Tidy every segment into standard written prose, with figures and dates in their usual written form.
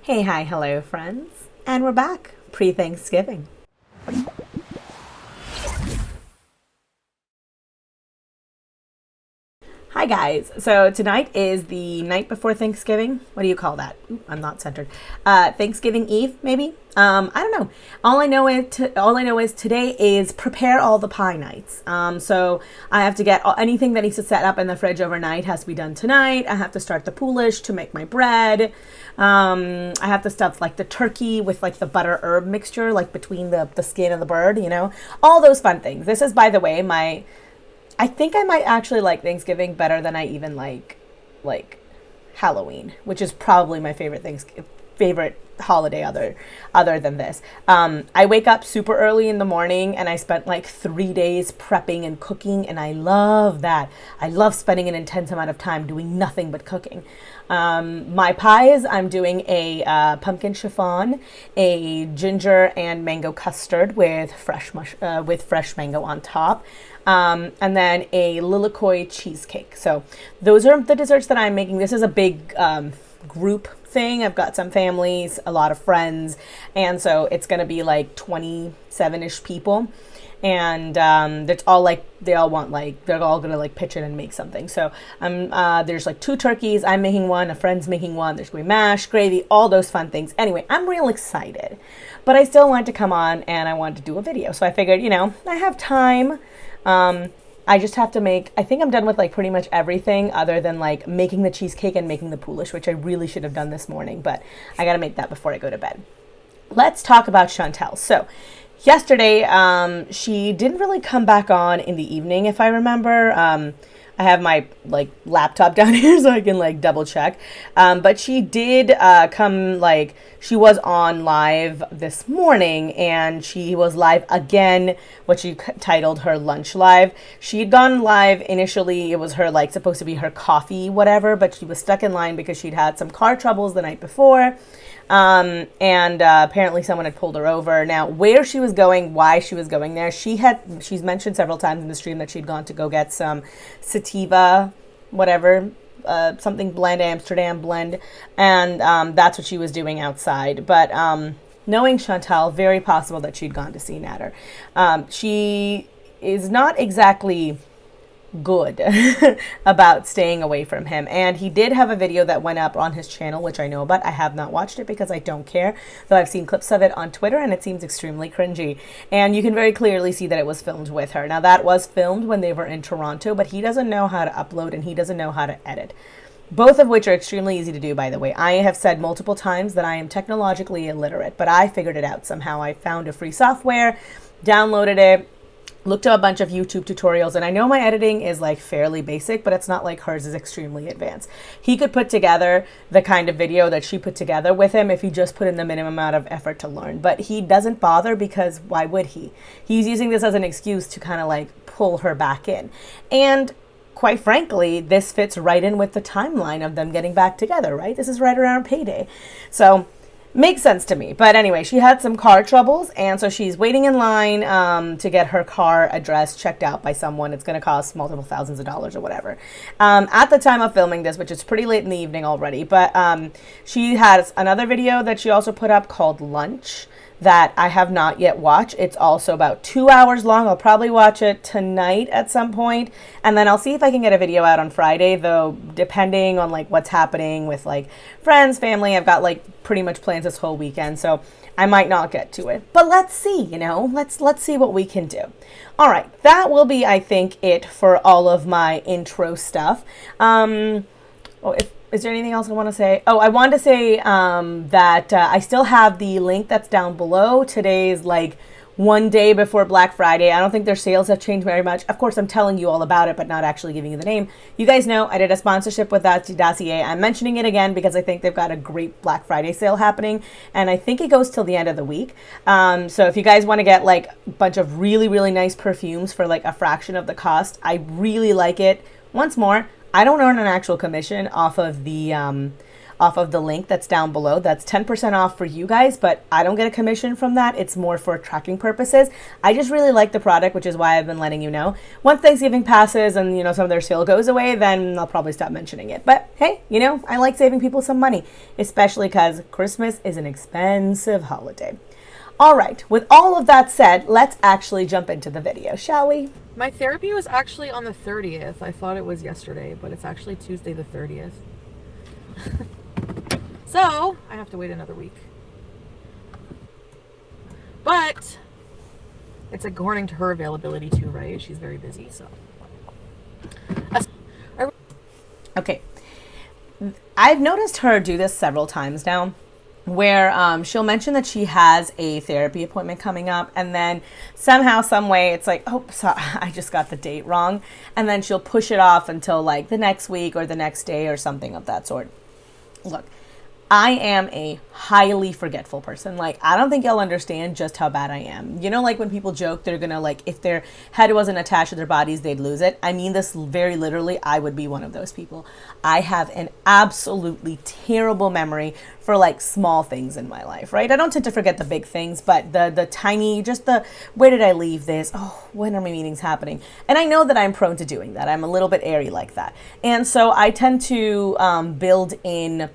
Hey, hi, hello, friends. And we're back pre-Thanksgiving. Hi, guys. So tonight is the night before Thanksgiving. What do you call that? Ooh, I'm not centered. Thanksgiving Eve, maybe. I don't know. All I know is today is prepare all the pie nights. So I have to get anything that needs to set up in the fridge overnight has to be done tonight. I have to start the poolish to make my bread. I have to stuff like the turkey with like the butter herb mixture, like between the skin of the bird, all those fun things. This is, by the way, I think I might actually like Thanksgiving better than I even like Halloween, which is probably my favorite holiday other than this. I wake up super early in the morning and I spent like 3 days prepping and cooking, and I love that. I love spending an intense amount of time doing nothing but cooking. My pies, I'm doing a pumpkin chiffon, a ginger and mango custard with fresh mango on top. And then a lilikoi cheesecake. So those are the desserts that I'm making. This is a big group thing. I've got some families, a lot of friends, and so it's going to be like 27-ish people. And it's all like they're all gonna like pitch in and make something. So there's like 2 turkeys. I'm making one. A friend's making one. There's gonna be mash, gravy, all those fun things. Anyway, I'm real excited, but I still wanted to come on and I wanted to do a video. So I figured, I have time. I just have to I think I'm done with like pretty much everything other than like making the cheesecake and making the poolish, which I really should have done this morning, but I gotta make that before I go to bed. Let's talk about Chantal. So yesterday, she didn't really come back on in the evening, if I remember. I have my like laptop down here so I can like double check. But she did she was on live this morning, and she was live again, what she titled her lunch live. She'd gone live initially. It was her supposed to be her coffee whatever, but she was stuck in line because she'd had some car troubles the night before. And apparently someone had pulled her over. Now, where she was going, why she was going there, she's mentioned several times in the stream that she'd gone to go get some sativa, whatever, something blend, Amsterdam blend, and that's what she was doing outside. But knowing Chantal, very possible that she'd gone to see Natter. She is not exactly good about staying away from him, and he did have a video that went up on his channel, which I know about. I have not watched it because I don't care, though I've seen clips of it on Twitter and it seems extremely cringy, and you can very clearly see that it was filmed with her. Now, that was filmed when they were in Toronto, but he doesn't know how to upload and he doesn't know how to edit, both of which are extremely easy to do, by the way. I have said multiple times that I am technologically illiterate, but I figured it out somehow. I found a free software, downloaded it, looked up a bunch of YouTube tutorials, and I know my editing is like fairly basic, but it's not like hers is extremely advanced. He could put together the kind of video that she put together with him if he just put in the minimum amount of effort to learn, but he doesn't bother because why would he? He's using this as an excuse to kind of like pull her back in. And quite frankly, this fits right in with the timeline of them getting back together, right? This is right around payday. So makes sense to me. But anyway, she had some car troubles, and so she's waiting in line to get her car address checked out by someone. It's going to cost multiple thousands of dollars or whatever. At the time of filming this, which is pretty late in the evening already, but she has another video that she also put up called Lunch that I have not yet watched. It's also about 2 hours long. I'll probably watch it tonight at some point, and then I'll see if I can get a video out on Friday, though depending on like what's happening with like friends, family. I've got like pretty much plans this whole weekend, so I might not get to it, but let's see, let's see what we can do. All right, that will be, I think, it for all of my intro stuff. Is there anything else I want to say? Oh, I wanted to say that I still have the link that's down below. Today's like one day before Black Friday. I don't think their sales have changed very much. Of course, I'm telling you all about it, but not actually giving you the name. You guys know I did a sponsorship with that dossier. I'm mentioning it again because I think they've got a great Black Friday sale happening, and I think it goes till the end of the week. So if you guys want to get like a bunch of really, really nice perfumes for like a fraction of the cost, I really like it. Once more, I don't earn an actual commission off of the off of the link that's down below. That's 10% off for you guys, but I don't get a commission from that. It's more for tracking purposes. I just really like the product, which is why I've been letting you know. Once Thanksgiving passes and, you know, some of their sale goes away, then I'll probably stop mentioning it. But hey, you know, I like saving people some money, especially because Christmas is an expensive holiday. All right, with all of that said, let's actually jump into the video, shall we? My therapy was actually on the 30th. I thought it was yesterday, but it's actually Tuesday the 30th. So, I have to wait another week. But, it's according to her availability too, right? She's very busy, so. Okay. I've noticed her do this several times now, where she'll mention that she has a therapy appointment coming up, and then somehow, some way, it's like, oh, sorry, I just got the date wrong, and then she'll push it off until like the next week or the next day or something of that sort. Look, I am a highly forgetful person. Like, I don't think y'all understand just how bad I am. You know, like when people joke, they're gonna, like, if their head wasn't attached to their bodies, they'd lose it. I mean this very literally. I would be one of those people. I have an absolutely terrible memory for like small things in my life, right? I don't tend to forget the big things, but the tiny, just the, where did I leave this? Oh, when are my meetings happening? And I know that I'm prone to doing that. I'm a little bit airy like that. And so I tend to build in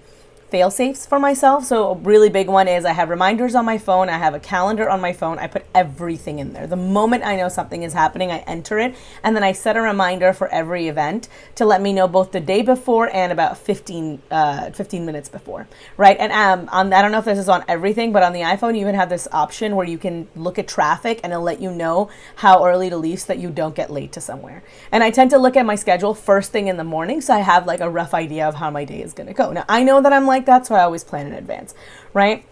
fail safes for myself. So a really big one is I have reminders on my phone. I have a calendar on my phone. I put everything in there. The moment I know something is happening, I enter it, and then I set a reminder for every event to let me know both the day before and about 15 minutes before, right? And I don't know if this is on everything, but on the iPhone, you even have this option where you can look at traffic and it'll let you know how early to leave so that you don't get late to somewhere. And I tend to look at my schedule first thing in the morning, so I have like a rough idea of how my day is going to go. Now, I know that I'm like that, so I always plan in advance, right?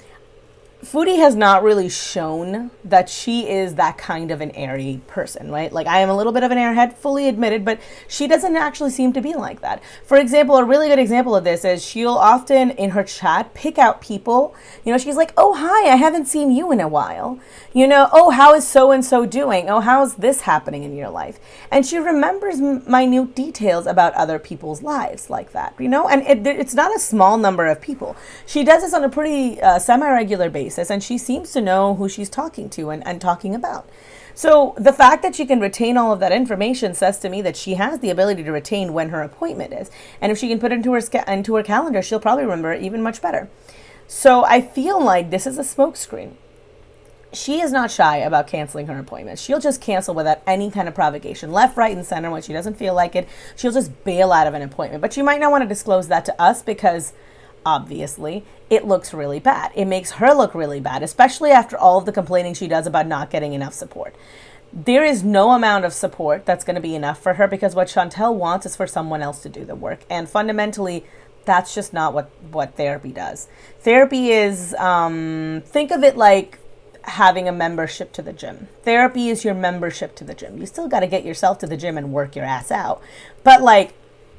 Foodie has not really shown that she is that kind of an airy person, right? Like, I am a little bit of an airhead, fully admitted, but she doesn't actually seem to be like that. For example, a really good example of this is she'll often in her chat pick out people, you know, she's like, oh, hi, I haven't seen you in a while. You know, oh, how is so-and-so doing? Oh, how is this happening in your life? And she remembers minute details about other people's lives like that, you know, and it's not a small number of people. She does this on a pretty semi-regular basis, and she seems to know who she's talking to and talking about. So the fact that she can retain all of that information says to me that she has the ability to retain when her appointment is. And if she can put it into her calendar, she'll probably remember it even much better. So I feel like this is a smokescreen. She is not shy about canceling her appointments. She'll just cancel without any kind of provocation, left, right, and center. When she doesn't feel like it, she'll just bail out of an appointment. But you might not want to disclose that to us because obviously it looks really bad. It makes her look really bad, especially after all of the complaining she does about not getting enough support. There is no amount of support that's going to be enough for her, because what Chantal wants is for someone else to do the work. And fundamentally, that's just not what therapy does. Therapy is, think of it like having a membership to the gym. Therapy is your membership to the gym. You still got to get yourself to the gym and work your ass out. But like,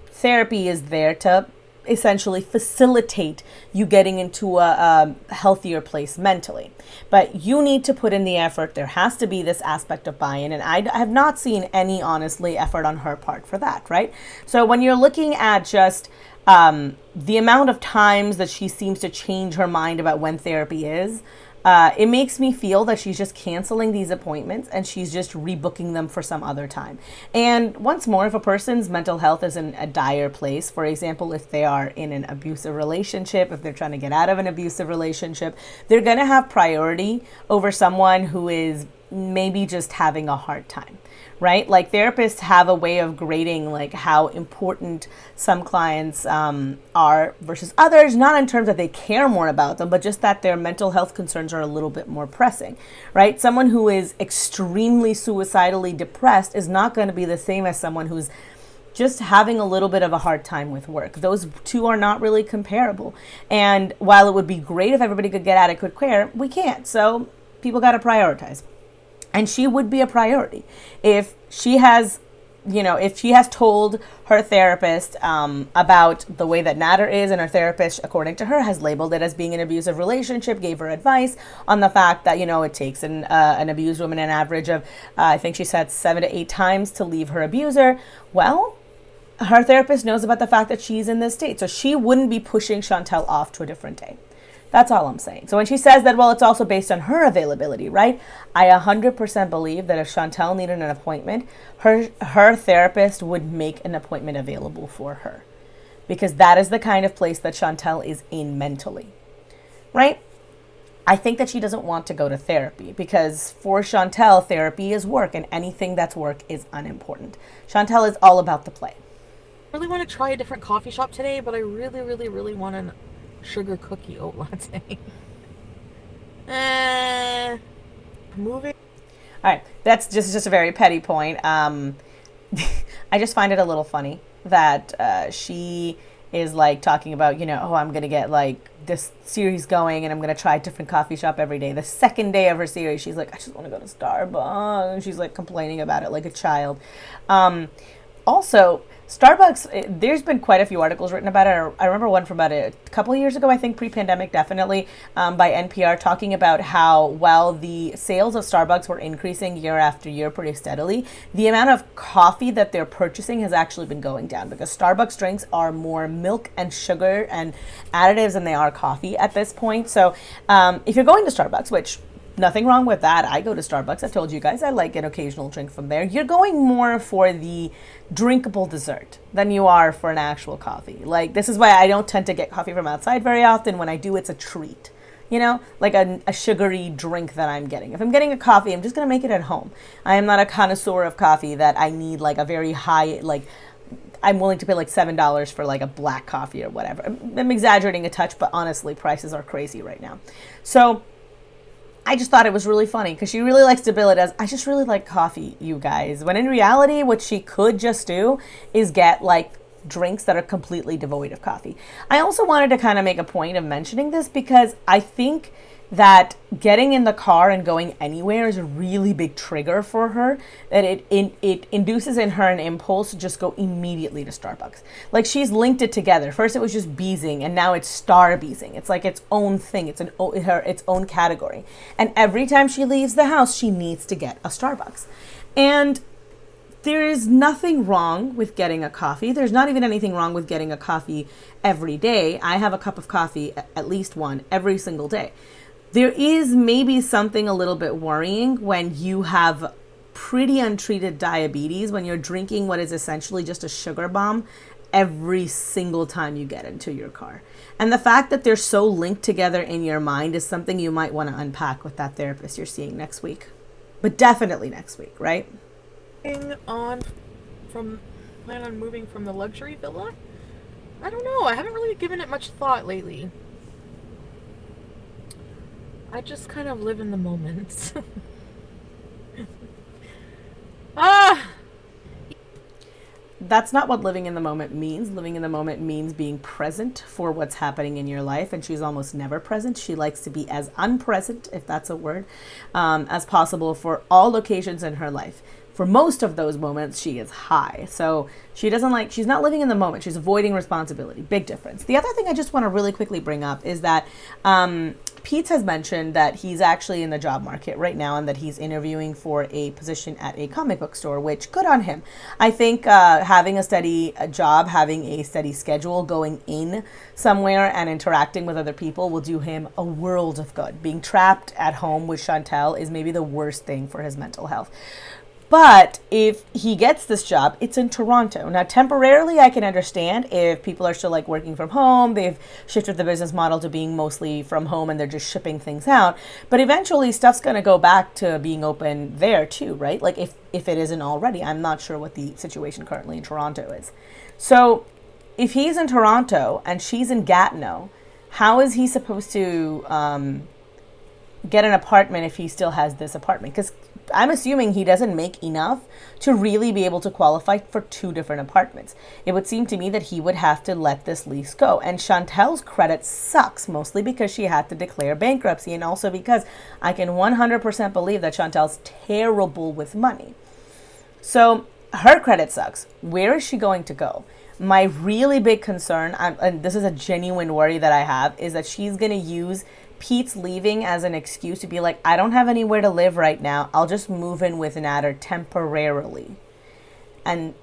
therapy is there to essentially facilitate you getting into a healthier place mentally. But you need to put in the effort. There has to be this aspect of buy-in, and I have not seen any, honestly, effort on her part for that, right? So when you're looking at just the amount of times that she seems to change her mind about when therapy is, it makes me feel that she's just canceling these appointments and she's just rebooking them for some other time. And once more, if a person's mental health is in a dire place, for example, if they are in an abusive relationship, if they're trying to get out of an abusive relationship, they're going to have priority over someone who is maybe just having a hard time, right? Like, therapists have a way of grading like how important some clients are versus others, not in terms that they care more about them, but just that their mental health concerns are a little bit more pressing, right? Someone who is extremely suicidally depressed is not going to be the same as someone who's just having a little bit of a hard time with work. Those two are not really comparable. And while it would be great if everybody could get adequate care, we can't. So people got to prioritize. And she would be a priority if she has, you know, if she has told her therapist about the way that Natter is, and her therapist, according to her, has labeled it as being an abusive relationship, gave her advice on the fact that, you know, it takes an abused woman an average of, I think she said 7 to 8 times to leave her abuser. Well, her therapist knows about the fact that she's in this state. So she wouldn't be pushing Chantal off to a different day. That's all I'm saying. So when she says that, well, it's also based on her availability, right? I 100% believe that if Chantal needed an appointment, her therapist would make an appointment available for her. Because that is the kind of place that Chantal is in mentally, right? I think that she doesn't want to go to therapy because for Chantal, therapy is work and anything that's work is unimportant. Chantal is all about the play. I really want to try a different coffee shop today, but I really, really, really want a sugar cookie oat latte. Moving. All right, that's just a very petty point. I just find it a little funny that she is like talking about, oh, I'm going to get like this series going and I'm going to try a different coffee shop every day. The second day of her series, she's like, I just want to go to Starbucks. And she's like complaining about it like a child. Also, Starbucks, there's been quite a few articles written about it. I remember one from about a couple of years ago, I think pre-pandemic, definitely, by NPR, talking about how while the sales of Starbucks were increasing year after year pretty steadily, the amount of coffee that they're purchasing has actually been going down because Starbucks drinks are more milk and sugar and additives than they are coffee at this point. So if you're going to Starbucks, which nothing wrong with that. I go to Starbucks. I've told you guys I like an occasional drink from there. You're going more for the drinkable dessert than you are for an actual coffee. Like, this is why I don't tend to get coffee from outside very often. When I do, it's a treat. Like a sugary drink that I'm getting. If I'm getting a coffee, I'm just going to make it at home. I am not a connoisseur of coffee that I need like a very high, like, I'm willing to pay like $7 for like a black coffee or whatever. I'm exaggerating a touch, but honestly, prices are crazy right now. So I just thought it was really funny because she really likes to bill it as, I just really like coffee, you guys. When in reality, what she could just do is get like drinks that are completely devoid of coffee. I also wanted to kind of make a point of mentioning this because I think that getting in the car and going anywhere is a really big trigger for her, that it induces in her an impulse to just go immediately to Starbucks. Like, she's linked it together. First it was just beezing and now it's star beezing. It's like its own thing. It's its own category. And every time she leaves the house, she needs to get a Starbucks. And there is nothing wrong with getting a coffee. There's not even anything wrong with getting a coffee every day. I have a cup of coffee, at least one, every single day. There is maybe something a little bit worrying when you have pretty untreated diabetes, when you're drinking what is essentially just a sugar bomb every single time you get into your car. And the fact that they're so linked together in your mind is something you might want to unpack with that therapist you're seeing next week. But definitely next week, right? Plan on moving from the luxury villa? I don't know. I haven't really given it much thought lately. I just kind of live in the moment. That's not what living in the moment means. Living in the moment means being present for what's happening in your life, and she's almost never present. She likes to be as unpresent, if that's a word, as possible for all occasions in her life. For most of those moments, she is high. So she's not living in the moment. She's avoiding responsibility. Big difference. The other thing I just want to really quickly bring up is that Pete has mentioned that he's actually in the job market right now and that he's interviewing for a position at a comic book store, which good on him. I think having a steady job, having a steady schedule, going in somewhere and interacting with other people will do him a world of good. Being trapped at home with Chantal is maybe the worst thing for his mental health. But if he gets this job, it's in Toronto. Now, temporarily, I can understand if people are still like working from home. They've shifted the business model to being mostly from home and they're just shipping things out. But eventually, stuff's going to go back to being open there too, right? Like if it isn't already. I'm not sure what the situation currently in Toronto is. So if he's in Toronto and she's in Gatineau, how is he supposed to get an apartment if he still has this apartment? Because I'm assuming he doesn't make enough to really be able to qualify for 2 different apartments. It would seem to me that he would have to let this lease go. And Chantal's credit sucks, mostly because she had to declare bankruptcy and also because I can 100% believe that Chantal's terrible with money. So her credit sucks. Where is she going to go? My really big concern, and this is a genuine worry that I have, is that she's going to use Pete's leaving as an excuse to be like, I don't have anywhere to live right now. I'll just move in with Nader temporarily. And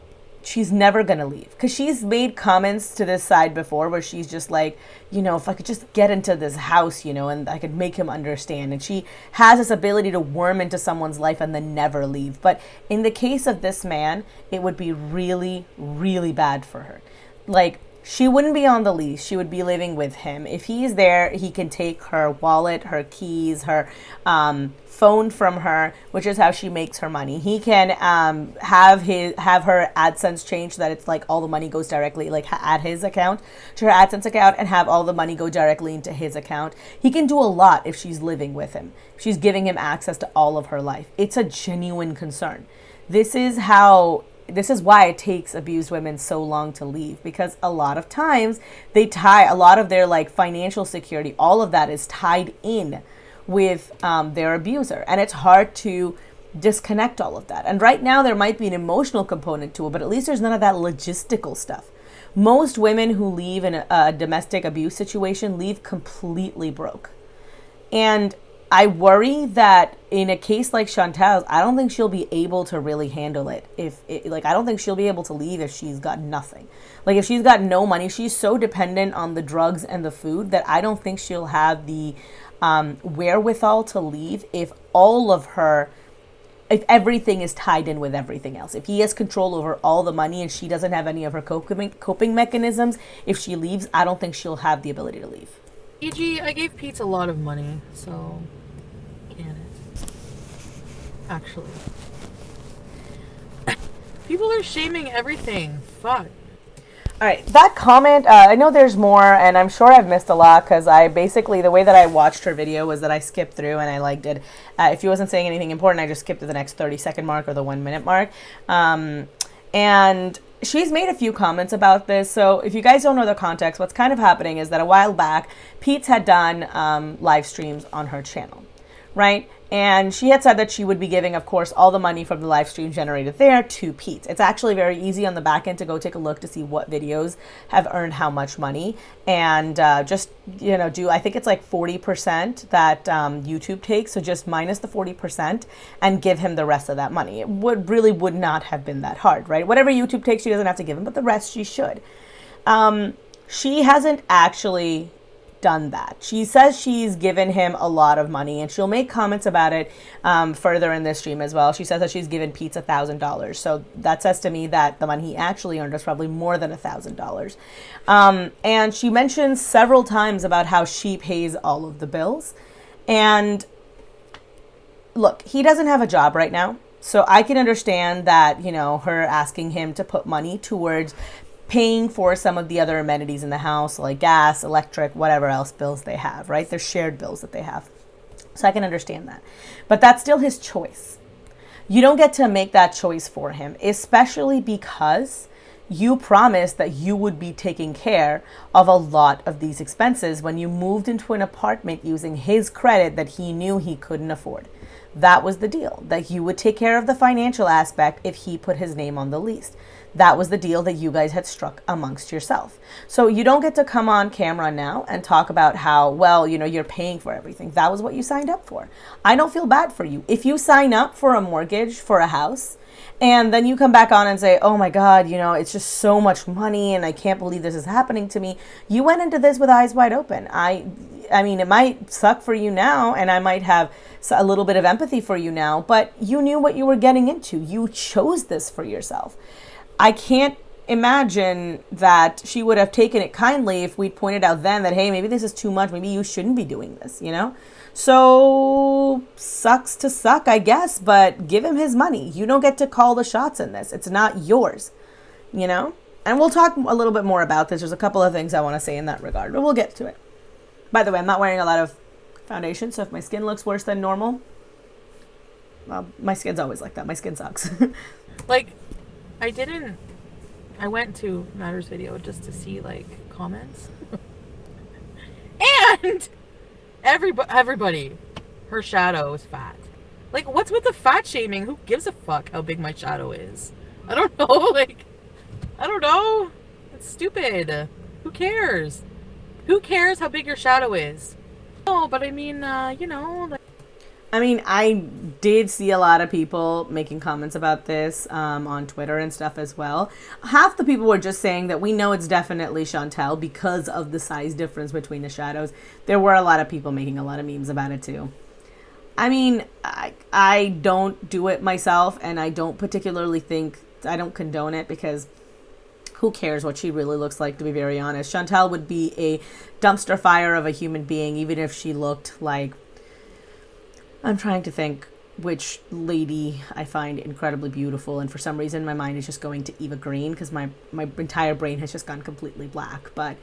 she's never going to leave. Because she's made comments to this side before where she's just like, you know, if I could just get into this house, you know, and I could make him understand. And she has this ability to worm into someone's life and then never leave. But in the case of this man, it would be really, really bad for her. Like, she wouldn't be on the lease. She would be living with him. If he's there, he can take her wallet, her keys, her phone from her, which is how she makes her money. He can have her AdSense change so that it's like all the money goes directly, like at his account, to her AdSense account, and have all the money go directly into his account. He can do a lot if she's living with him. She's giving him access to all of her life. It's a genuine concern. This is why it takes abused women so long to leave, because a lot of times they tie a lot of their like financial security, all of that is tied in with their abuser, and it's hard to disconnect all of that. And right now there might be an emotional component to it, but at least there's none of that logistical stuff. Most women who leave in a domestic abuse situation leave completely broke. And I worry that in a case like Chantal's, I don't think she'll be able to really handle it. I don't think she'll be able to leave if she's got nothing. Like, if she's got no money, she's so dependent on the drugs and the food that I don't think she'll have the wherewithal to leave if everything is tied in with everything else. If he has control over all the money and she doesn't have any of her coping mechanisms, if she leaves, I don't think she'll have the ability to leave. E.g., I gave Pete a lot of money, so can it? Actually. People are shaming everything. Fuck. Alright, that comment, I know there's more, and I'm sure I've missed a lot, because the way that I watched her video was that I skipped through and I did, if he wasn't saying anything important, I just skipped to the next 30-second mark or the 1-minute mark. And she's made a few comments about this. So if you guys don't know the context, what's kind of happening is that a while back, Pete's had done live streams on her channel, right? And she had said that she would be giving, of course, all the money from the live stream generated there to Pete. It's actually very easy on the back end to go take a look to see what videos have earned how much money. And just, you know, I think it's like 40% that YouTube takes. So just minus the 40% and give him the rest of that money. It would not have been that hard, right? Whatever YouTube takes, she doesn't have to give him, but the rest she should. She hasn't actually done that. She says she's given him a lot of money, and she'll make comments about it further in this stream as well. She says that she's given Pete $1,000. So that says to me that the money he actually earned was probably more than $1,000. And she mentions several times about how she pays all of the bills. And look, he doesn't have a job right now. So I can understand that, you know, her asking him to put money towards paying for some of the other amenities in the house, like gas, electric, whatever else bills they have, right? They're shared bills that they have. So I can understand that. But that's still his choice. You don't get to make that choice for him, especially because you promised that you would be taking care of a lot of these expenses when you moved into an apartment using his credit that he knew he couldn't afford. That was the deal, that you would take care of the financial aspect if he put his name on the lease. That was the deal that you guys had struck amongst yourself. So you don't get to come on camera now and talk about how, well, you know, you're paying for everything. That was what you signed up for. I don't feel bad for you. If you sign up for a mortgage for a house and then you come back on and say, oh my God, you know, it's just so much money and I can't believe this is happening to me. You went into this with eyes wide open. I mean, it might suck for you now and I might have a little bit of empathy for you now, but you knew what you were getting into. You chose this for yourself. I can't imagine that she would have taken it kindly if we'd pointed out then that, hey, maybe this is too much. Maybe you shouldn't be doing this, you know? So sucks to suck, I guess, but give him his money. You don't get to call the shots in this. It's not yours, you know? And we'll talk a little bit more about this. There's a couple of things I want to say in that regard, but we'll get to it. By the way, I'm not wearing a lot of foundation, so if my skin looks worse than normal, well, my skin's always like that. My skin sucks. Like, I went to Matter's video just to see, like, comments. And everybody, her shadow is fat. Like, what's with the fat shaming? Who gives a fuck how big my shadow is? I don't know, like, I don't know. It's stupid. Who cares? Who cares how big your shadow is? No, but I mean, you know, like... I mean, I did see a lot of people making comments about this on Twitter and stuff as well. Half the people were just saying that we know it's definitely Chantal because of the size difference between the shadows. There were a lot of people making a lot of memes about it too. I mean, I don't do it myself, and I don't particularly think, I don't condone it, because who cares what she really looks like, to be very honest. Chantal would be a dumpster fire of a human being, even if she looked like, I'm trying to think which lady I find incredibly beautiful, and for some reason my mind is just going to Eva Green, because my entire brain has just gone completely black. But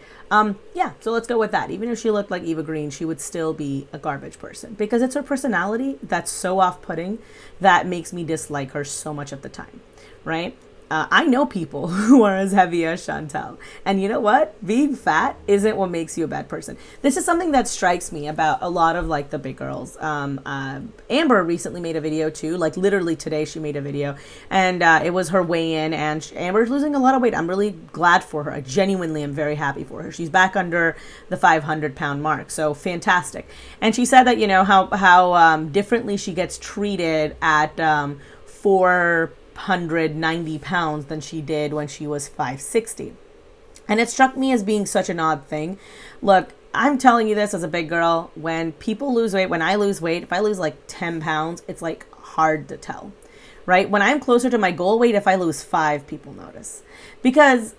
yeah, so let's go with that. Even if she looked like Eva Green, she would still be a garbage person, because it's her personality that's so off-putting that makes me dislike her so much of the time, right? I know people who are as heavy as Chantal. And you know what? Being fat isn't what makes you a bad person. This is something that strikes me about a lot of like the big girls. Amber recently made a video too. Like literally today she made a video. And it was her weigh-in. And Amber's losing a lot of weight. I'm really glad for her. I genuinely am very happy for her. She's back under the 500-pound mark. So fantastic. And she said that, you know, how differently she gets treated at 490 pounds than she did when she was 560. And it struck me as being such an odd thing. Look, I'm telling you this as a big girl. When people lose weight, when I lose weight, if I lose like 10 pounds, it's like hard to tell, right? When I'm closer to my goal weight, if I lose 5, people notice. Because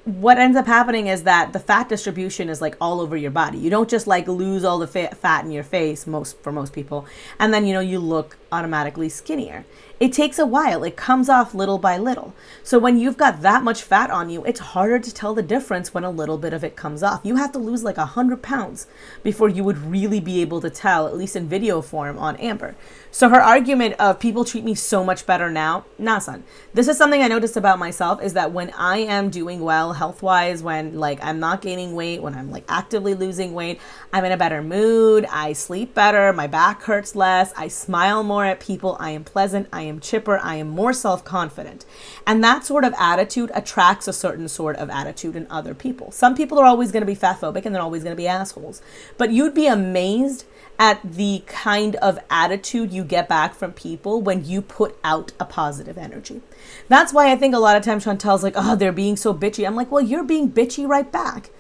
what ends up happening is that the fat distribution is like all over your body. You don't just like lose all the fat in your face, for most people, and then, you know, you look automatically skinnier. It takes a while. It comes off little by little. So when you've got that much fat on you, it's harder to tell the difference when a little bit of it comes off. You have to lose like 100 pounds before you would really be able to tell, at least in video form, on Amber. So her argument of people treat me so much better now, nah, son. This is something I noticed about myself, is that when I am doing well health-wise, when like I'm not gaining weight, when I'm like actively losing weight, I'm in a better mood, I sleep better, my back hurts less, I smile more at people, I am pleasant, I am chipper, I am more self-confident. And that sort of attitude attracts a certain sort of attitude in other people. Some people are always going to be fatphobic and they're always going to be assholes. But you'd be amazed at the kind of attitude you get back from people when you put out a positive energy. That's why I think a lot of times Chantal's like, oh, they're being so bitchy. I'm like, well, you're being bitchy right back.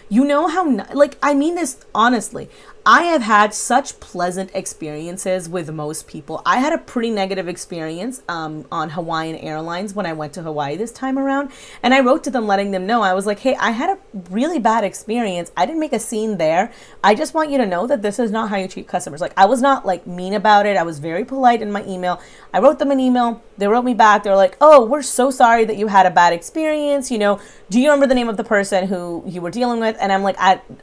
You know how, like, I mean this honestly. I have had such pleasant experiences with most people. I had a pretty negative experience on Hawaiian Airlines when I went to Hawaii this time around. And I wrote to them letting them know. I was like, hey, I had a really bad experience. I didn't make a scene there. I just want you to know that this is not how you treat customers. Like, I was not like mean about it. I was very polite in my email. I wrote them an email. They wrote me back. They're like, oh, we're so sorry that you had a bad experience. You know, do you remember the name of the person who you were dealing with? And I'm like,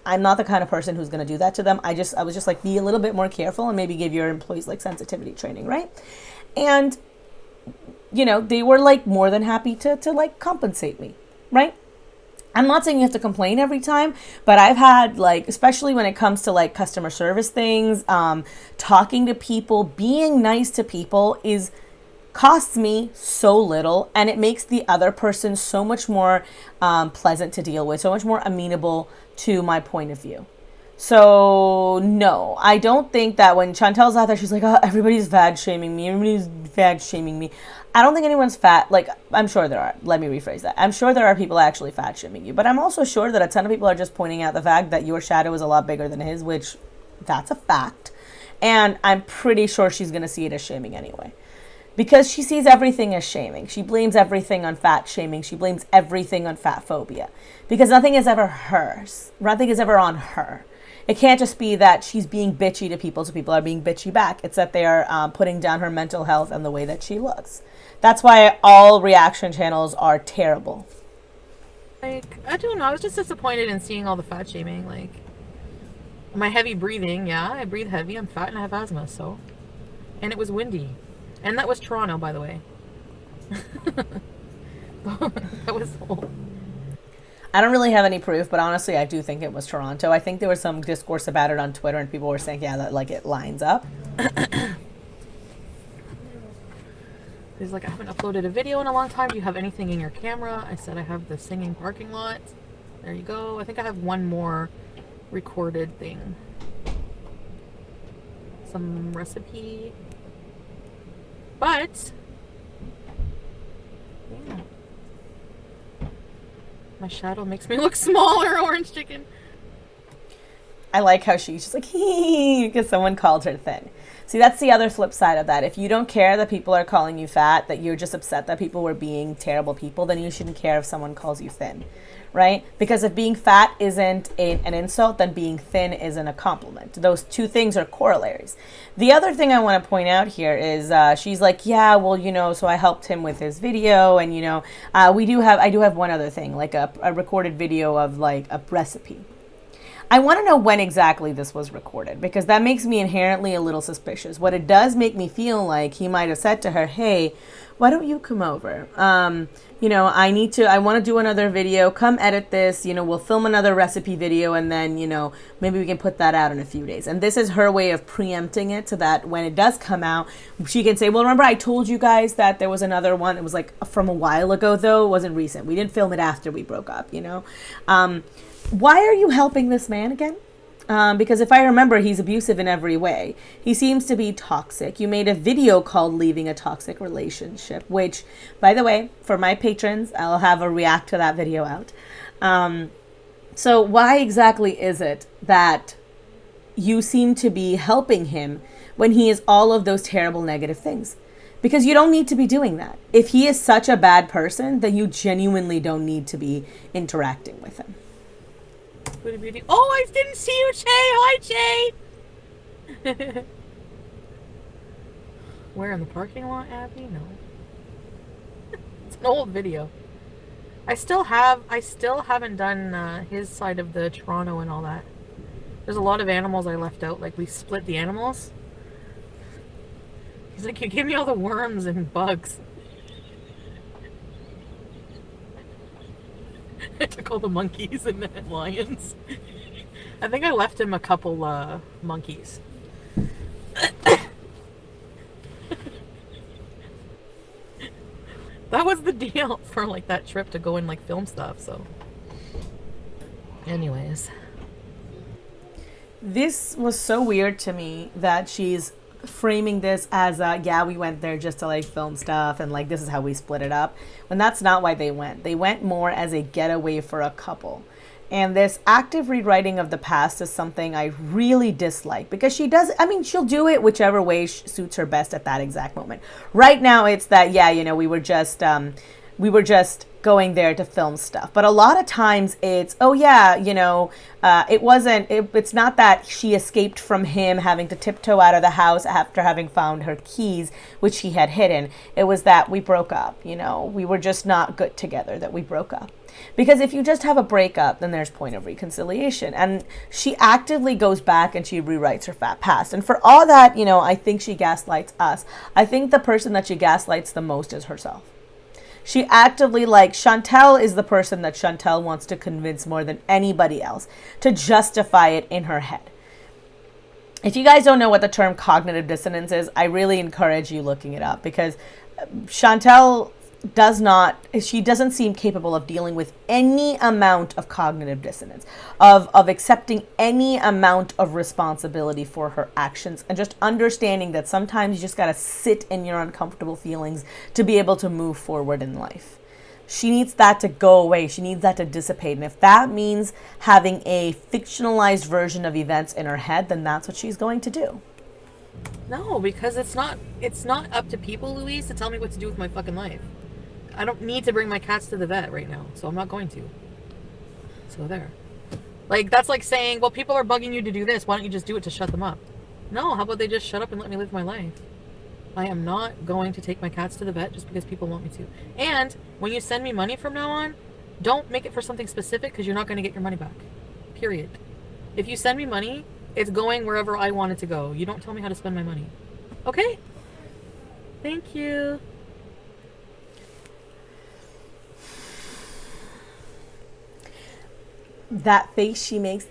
I'm not the kind of person who's going to do that to them. I was just like, be a little bit more careful and maybe give your employees like sensitivity training, right? And, you know, they were like more than happy to like compensate me, right? I'm not saying you have to complain every time, but I've had like, especially when it comes to like customer service things, talking to people, being nice to people costs me so little, and it makes the other person so much more pleasant to deal with, so much more amenable to my point of view. So no, I don't think that when Chantal's out there, she's like, oh, everybody's fat shaming me. Everybody's fat shaming me. I don't think anyone's fat. Like, I'm sure there are. Let me rephrase that. I'm sure there are people actually fat shaming you, but I'm also sure that a ton of people are just pointing out the fact that your shadow is a lot bigger than his, which that's a fact. And I'm pretty sure she's going to see it as shaming anyway. Because she sees everything as shaming. She blames everything on fat shaming. She blames everything on fat phobia. Because nothing is ever hers. Nothing is ever on her. It can't just be that she's being bitchy to people, so people are being bitchy back. It's that they are putting down her mental health and the way that she looks. That's why all reaction channels are terrible. Like, I don't know. I was just disappointed in seeing all the fat shaming. Like, my heavy breathing. Yeah, I breathe heavy. I'm fat and I have asthma, so. And it was windy. And that was Toronto, by the way. That was all. I don't really have any proof, but honestly, I do think it was Toronto. I think there was some discourse about it on Twitter, and people were saying, yeah, that like it lines up. He's like, I haven't uploaded a video in a long time. Do you have anything in your camera? I said I have the singing parking lot. There you go. I think I have one more recorded thing. some recipe. But yeah. My shadow makes me look smaller, orange chicken. I like how she's just like, hee, because someone called her thin. See, that's the other flip side of that. If you don't care that people are calling you fat, that you're just upset that people were being terrible people, then you shouldn't care if someone calls you thin, right? Because if being fat isn't an insult, then being thin isn't a compliment. Those two things are corollaries. The other thing I want to point out here is she's like, yeah, well, you know, so I helped him with his video, and, you know, I do have one other thing, like a recorded video of like a recipe. I want to know when exactly this was recorded, because that makes me inherently a little suspicious. What it does make me feel like he might have said to her, hey, why don't you come over? You know, I want to do another video. Come edit this. You know, we'll film another recipe video, and then, you know, maybe we can put that out in a few days. And this is her way of preempting it so that when it does come out, she can say, well, remember I told you guys that there was another one. It was like from a while ago, though. It wasn't recent. We didn't film it after we broke up, you know. Why are you helping this man again? Because if I remember, he's abusive in every way. He seems to be toxic. You made a video called Leaving a Toxic Relationship, which, by the way, for my patrons, I'll have a react to that video out. So why exactly is it that you seem to be helping him when he is all of those terrible negative things? Because you don't need to be doing that. If he is such a bad person, then you genuinely don't need to be interacting with him. Foodie beauty. Oh, I didn't see you, Shay. Hi, Shay. Where, in the parking lot, Abby? No. It's an old video. I still haven't done his side of the Toronto and all that. There's a lot of animals I left out. Like, we split the animals. He's like, you gave me all the worms and bugs. I took all the monkeys and the lions. I think I left him a couple monkeys. That was the deal for like that trip to go and like film stuff, so. Anyways. This was so weird to me that she's framing this as yeah, we went there just to like film stuff and like this is how we split it up, when that's not why they went. They went more as a getaway for a couple. And this active rewriting of the past is something I really dislike, because she does, I mean, she'll do it whichever way suits her best at that exact moment. Right now it's that, yeah, you know, we were just going there to film stuff. But a lot of times it's, oh yeah, you know, it's not that she escaped from him having to tiptoe out of the house after having found her keys, which he had hidden. It was that we broke up, you know, we were just not good together, that we broke up. Because if you just have a breakup, then there's point of reconciliation. And she actively goes back and she rewrites her fat past. And for all that, you know, I think she gaslights us. I think the person that she gaslights the most is herself. She actively, like, Chantal is the person that Chantal wants to convince more than anybody else to justify it in her head. If you guys don't know what the term cognitive dissonance is, I really encourage you looking it up, because Chantal doesn't seem capable of dealing with any amount of cognitive dissonance, of accepting any amount of responsibility for her actions, and just understanding that sometimes you just got to sit in your uncomfortable feelings to be able to move forward in life. She needs that to go away. She needs that to dissipate. And if that means having a fictionalized version of events in her head, then that's what she's going to do. No, because it's not up to people, Louise, to tell me what to do with my fucking life. I don't need to bring my cats to the vet right now, so I'm not going to. So there. Like, that's like saying, well, people are bugging you to do this. Why don't you just do it to shut them up? No, how about they just shut up and let me live my life? I am not going to take my cats to the vet just because people want me to. And when you send me money from now on, don't make it for something specific, because you're not going to get your money back. Period. If you send me money, it's going wherever I want it to go. You don't tell me how to spend my money. Okay? Thank you. That face she makes,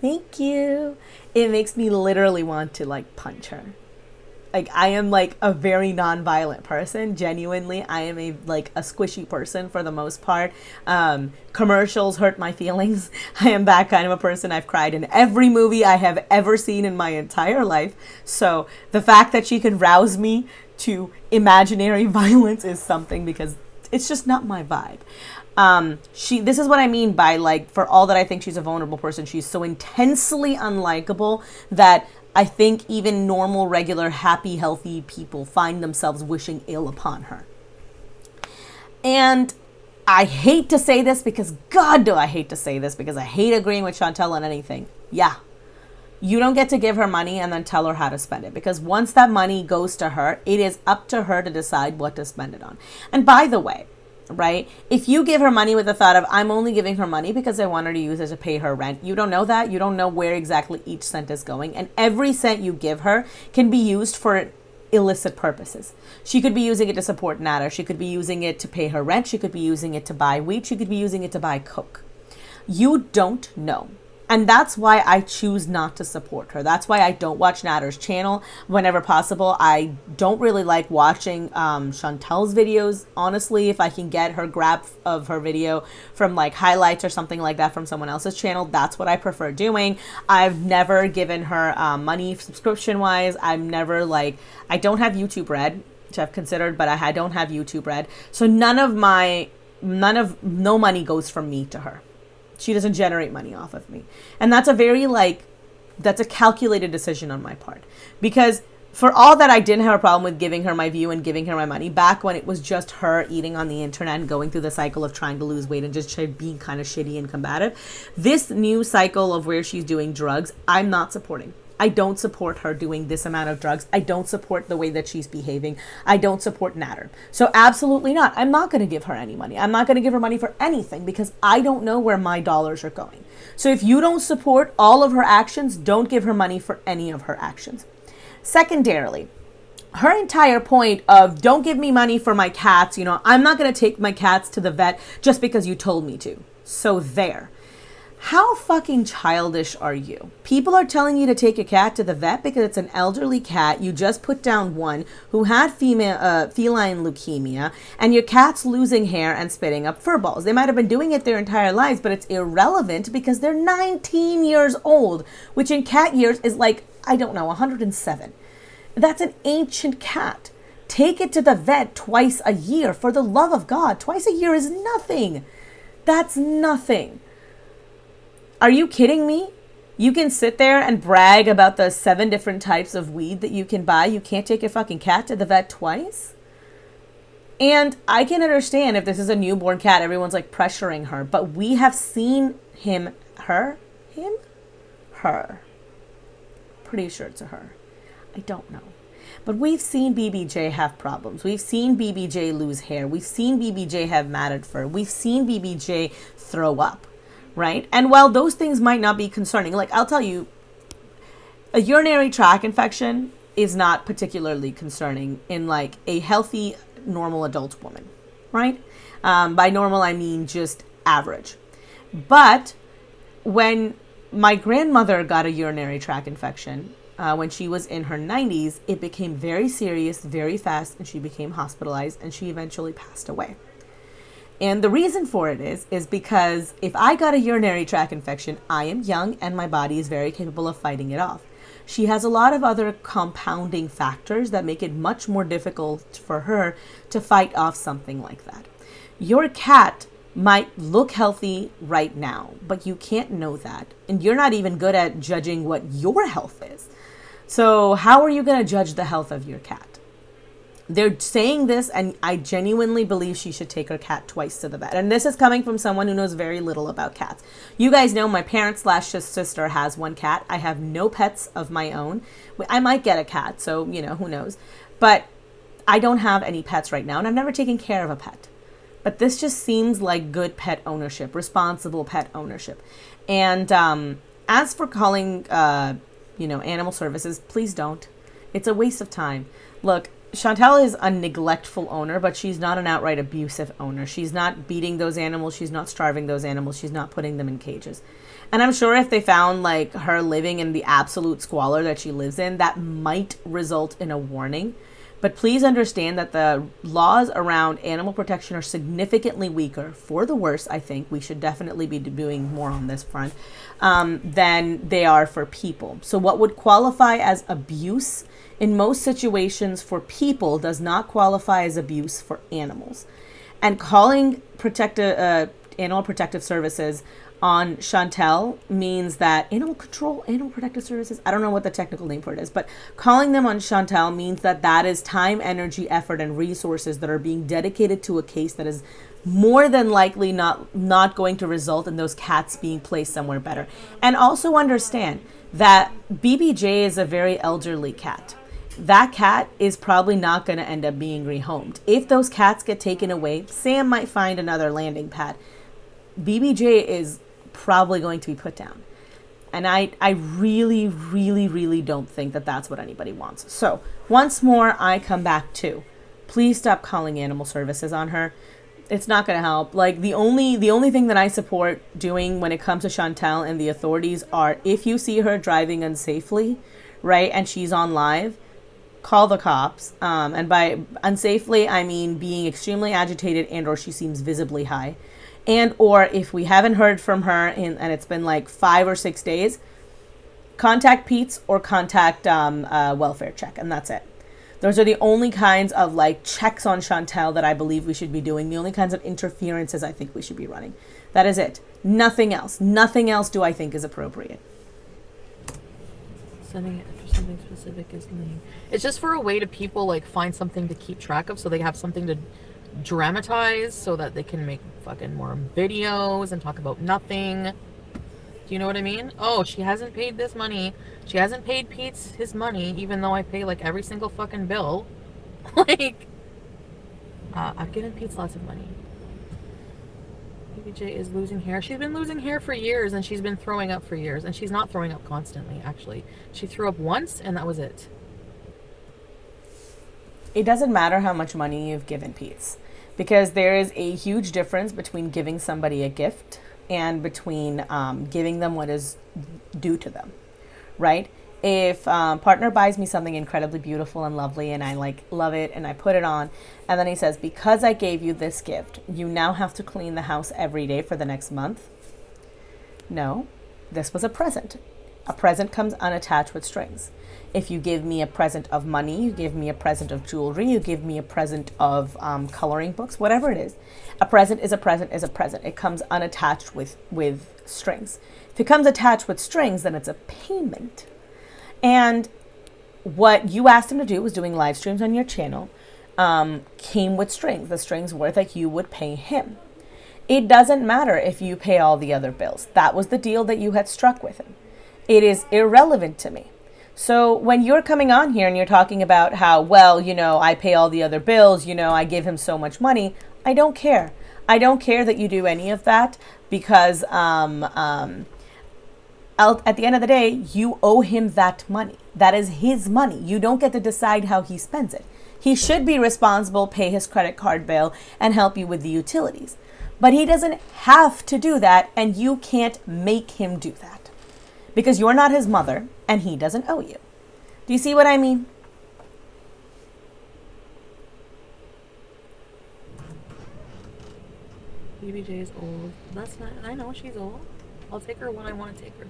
thank you, it makes me literally want to like punch her. Like, I am like a very non-violent person. Genuinely, I am a squishy person for the most part. Commercials hurt my feelings. I am that kind of a person. I've cried in every movie I have ever seen in my entire life. So the fact that she could rouse me to imaginary violence is something, because it's just not my vibe. This is what I mean by, like, for all that I think she's a vulnerable person, she's so intensely unlikable that I think even normal, regular, happy, healthy people find themselves wishing ill upon her. And I hate to say this, because God do I hate to say this, because I hate agreeing with Chantal on anything. Yeah. You don't get to give her money and then tell her how to spend it, because once that money goes to her, it is up to her to decide what to spend it on. And by the way, right, if you give her money with the thought of, I'm only giving her money because I want her to use it to pay her rent, you don't know that. You don't know where exactly each cent is going. And every cent you give her can be used for illicit purposes. She could be using it to support Nada. She could be using it to pay her rent. She could be using it to buy weed. She could be using it to buy coke. You don't know. And that's why I choose not to support her. That's why I don't watch Nada's channel whenever possible. I don't really like watching Chantal's videos, honestly. If I can get her grab of her video from like highlights or something like that from someone else's channel, that's what I prefer doing. I've never given her money subscription-wise. I've never I don't have YouTube Red, which I've considered, but I don't have YouTube Red. So no money goes from me to her. She doesn't generate money off of me. And that's a very that's a calculated decision on my part. Because for all that I didn't have a problem with giving her my view and giving her my money, back when it was just her eating on the internet and going through the cycle of trying to lose weight and just being kind of shitty and combative, this new cycle of where she's doing drugs, I'm not supporting. I don't support her doing this amount of drugs. I don't support the way that she's behaving. I don't support Natter. So absolutely not. I'm not going to give her any money. I'm not going to give her money for anything, because I don't know where my dollars are going. So if you don't support all of her actions, don't give her money for any of her actions. Secondarily, her entire point of don't give me money for my cats, I'm not going to take my cats to the vet just because you told me to. So there. How fucking childish are you? People are telling you to take your cat to the vet because it's an elderly cat. You just put down one who had feline leukemia, and your cat's losing hair and spitting up fur balls. They might have been doing it their entire lives, but it's irrelevant because they're 19 years old, which in cat years is 107. That's an ancient cat. Take it to the vet twice a year. For the love of God, twice a year is nothing. That's nothing. Are you kidding me? You can sit there and brag about the 7 different types of weed that you can buy. You can't take your fucking cat to the vet twice? And I can understand if this is a newborn cat, everyone's pressuring her. But we have seen her. Pretty sure it's a her. I don't know. But we've seen BBJ have problems. We've seen BBJ lose hair. We've seen BBJ have matted fur. We've seen BBJ throw up. Right? And while those things might not be concerning, I'll tell you, a urinary tract infection is not particularly concerning in a healthy, normal adult woman, right? By normal, I mean just average. But when my grandmother got a urinary tract infection, when she was in her 90s, it became very serious, very fast, and she became hospitalized, and she eventually passed away. And the reason for it is because if I got a urinary tract infection, I am young and my body is very capable of fighting it off. She has a lot of other compounding factors that make it much more difficult for her to fight off something like that. Your cat might look healthy right now, but you can't know that. And you're not even good at judging what your health is. So how are you going to judge the health of your cat? They're saying this, and I genuinely believe she should take her cat twice to the vet. And this is coming from someone who knows very little about cats. You guys know my parents/sister has one cat. I have no pets of my own. I might get a cat, so, who knows. But I don't have any pets right now, and I've never taken care of a pet. But this just seems like good pet ownership, responsible pet ownership. And as for calling, animal services, please don't. It's a waste of time. Look, Chantal is a neglectful owner, but she's not an outright abusive owner. She's not beating those animals. She's not starving those animals. She's not putting them in cages. And I'm sure if they found like her living in the absolute squalor that she lives in, that might result in a warning. But please understand that the laws around animal protection are significantly weaker, for the worse, I think. We should definitely be doing more on this front, than they are for people. So what would qualify as abuse in most situations for people does not qualify as abuse for animals. And calling animal protective services on Chantal means that animal protective services, I don't know what the technical name for it is, but calling them on Chantal means that that is time, energy, effort, and resources that are being dedicated to a case that is more than likely not going to result in those cats being placed somewhere better. And also understand that BBJ is a very elderly cat. That cat is probably not going to end up being rehomed. If those cats get taken away, Sam might find another landing pad. BBJ is probably going to be put down. And I really, really, really don't think that that's what anybody wants. So once more, I come back to, please stop calling animal services on her. It's not going to help. Like the only thing that I support doing when it comes to Chantal and the authorities are, if you see her driving unsafely, right, and she's on live, call the cops. And by unsafely, I mean being extremely agitated and or she seems visibly high. And or if we haven't heard from her and it's been like 5 or 6 days, contact Pete's or contact welfare check, and that's it. Those are the only kinds of like checks on Chantal that I believe we should be doing. The only kinds of interferences I think we should be running. That is it. Nothing else. Nothing else do I think is appropriate. Sending it for something specific is lame. It's just for a way to people like find something to keep track of, so they have something to dramatize, so that they can make fucking more videos and talk about nothing. Do you know what I mean? Oh, she hasn't paid this money. She hasn't paid Pete's his money, even though I pay like every single fucking bill. Like, I've given Pete's lots of money. BBJ is losing hair. She's been losing hair for years, and she's been throwing up for years, and she's not throwing up constantly, actually. She threw up once, and that was it. It doesn't matter how much money you've given Pete's, because there is a huge difference between giving somebody a gift and between giving them what is due to them, right? If partner buys me something incredibly beautiful and lovely and I like love it and I put it on, and then he says, because I gave you this gift, you now have to clean the house every day for the next month. No, this was a present. A present comes unattached with strings. If you give me a present of money, you give me a present of jewelry, you give me a present of coloring books, whatever it is. A present is a present is a present. It comes unattached with strings. If it comes attached with strings, then it's a payment. And what you asked him to do was doing live streams on your channel, came with strings. The strings were that you would pay him. It doesn't matter if you pay all the other bills. That was the deal that you had struck with him. It is irrelevant to me. So when you're coming on here and you're talking about how, well, you know, I pay all the other bills, you know, I give him so much money, I don't care. I don't care that you do any of that, because at the end of the day, you owe him that money. That is his money. You don't get to decide how he spends it. He should be responsible, pay his credit card bill, and help you with the utilities. But he doesn't have to do that, and you can't make him do that, because you're not his mother and he doesn't owe you. Do you see what I mean? BBJ is old. That's not, I know she's old. I'll take her when I want to take her.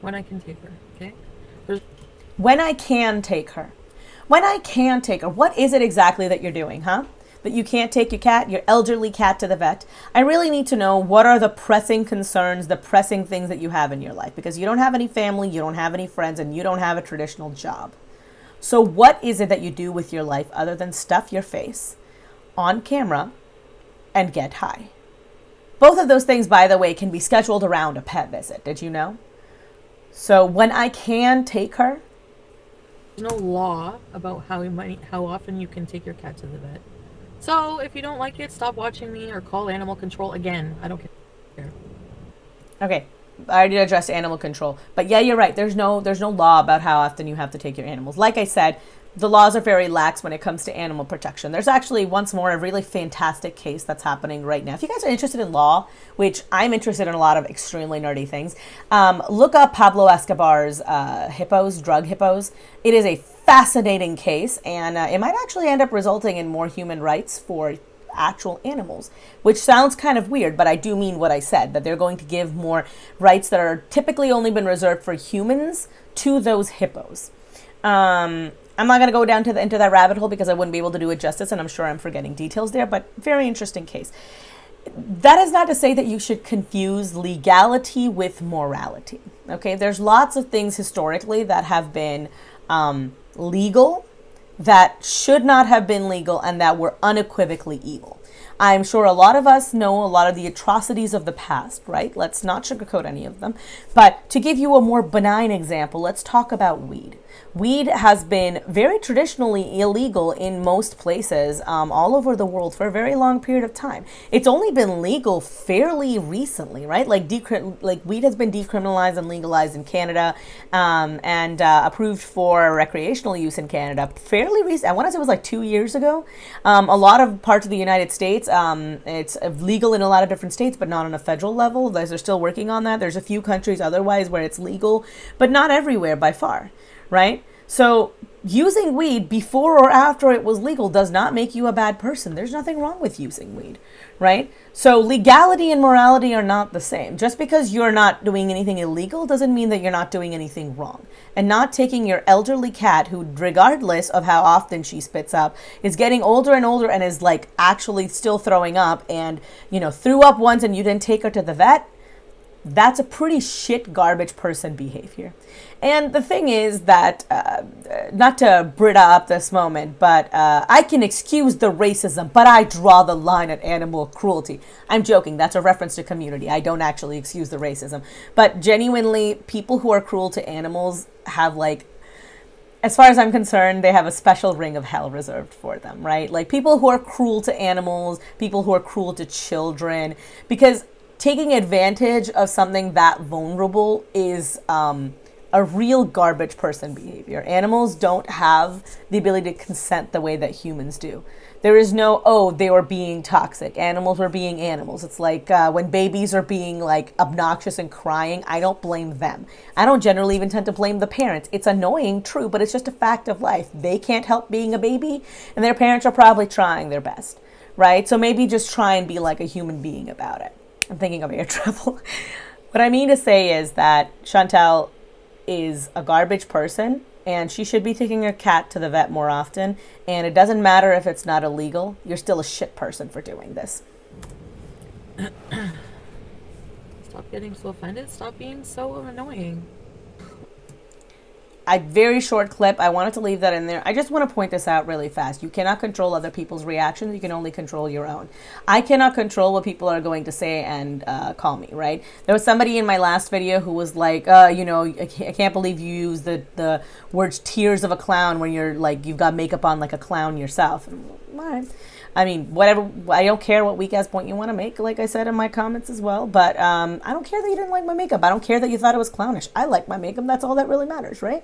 When I can take her, okay? When I can take her. When I can take her. What is it exactly that you're doing, huh? That you can't take your elderly cat to the vet? I really need to know, what are the pressing concerns, the pressing things that you have in your life, because you don't have any family, you don't have any friends, and you don't have a traditional job. So what is it that you do with your life other than stuff your face on camera and get high? Both of those things, by the way, can be scheduled around a pet visit. Did you know? So when I can take her, there's no law about how often you can take your cat to the vet. So if you don't like it, stop watching me or call animal control. Again, I don't care. Okay, I already addressed animal control. But yeah, you're right. There's no law about how often you have to take your animals. Like I said, the laws are very lax when it comes to animal protection. There's actually, once more, a really fantastic case that's happening right now. If you guys are interested in law, which I'm interested in a lot of extremely nerdy things, look up Pablo Escobar's hippos, drug hippos. It is a fascinating case, and it might actually end up resulting in more human rights for actual animals, which sounds kind of weird, but I do mean what I said, that they're going to give more rights that are typically only been reserved for humans to those hippos. I'm not going to go down to into that rabbit hole because I wouldn't be able to do it justice, and I'm sure I'm forgetting details there, but very interesting case. That is not to say that you should confuse legality with morality, okay? There's lots of things historically that have been legal that should not have been legal and that were unequivocally evil. I'm sure a lot of us know a lot of the atrocities of the past, right? Let's not sugarcoat any of them. But to give you a more benign example, let's talk about weed. Weed has been very traditionally illegal in most places all over the world for a very long period of time. It's only been legal fairly recently, right? Like weed has been decriminalized and legalized in Canada and approved for recreational use in Canada fairly recent. I want to say it was like 2 years ago. A lot of parts of the United States, it's legal in a lot of different states, but not on a federal level. They're still working on that. There's a few countries otherwise where it's legal, but not everywhere by far. Right? So using weed before or after it was legal does not make you a bad person. There's nothing wrong with using weed, right? So legality and morality are not the same. Just because you're not doing anything illegal doesn't mean that you're not doing anything wrong. And not taking your elderly cat, who regardless of how often she spits up, is getting older and older and is like actually still throwing up and, threw up once and you didn't take her to the vet, that's a pretty shit garbage person behavior. And the thing is that, not to Brita up this moment, but I can excuse the racism, but I draw the line at animal cruelty. I'm joking. That's a reference to Community. I don't actually excuse the racism. But genuinely, people who are cruel to animals have, as far as I'm concerned, they have a special ring of hell reserved for them, right? Like people who are cruel to animals, people who are cruel to children, because taking advantage of something that vulnerable is a real garbage person behavior. Animals don't have the ability to consent the way that humans do. There is no, they were being toxic. Animals were being animals. It's like when babies are being obnoxious and crying, I don't blame them. I don't generally even tend to blame the parents. It's annoying, true, but it's just a fact of life. They can't help being a baby, and their parents are probably trying their best, right? So maybe just try and be like a human being about it. I'm thinking of air travel. What I mean to say is that Chantal is a garbage person and she should be taking her cat to the vet more often. And it doesn't matter if it's not illegal. You're still a shit person for doing this. Stop getting so offended. Stop being so annoying. A very short clip. I wanted to leave that in there. I just want to point this out really fast. You cannot control other people's reactions. You can only control your own. I cannot control what people are going to say and call me, right? There was somebody in my last video who was like, I can't believe you use the words tears of a clown when you're you've got makeup on like a clown yourself. All right. I mean, whatever. I don't care what weak ass point you want to make, like I said in my comments as well. But I don't care that you didn't like my makeup. I don't care that you thought it was clownish. I like my makeup. That's all that really matters, right?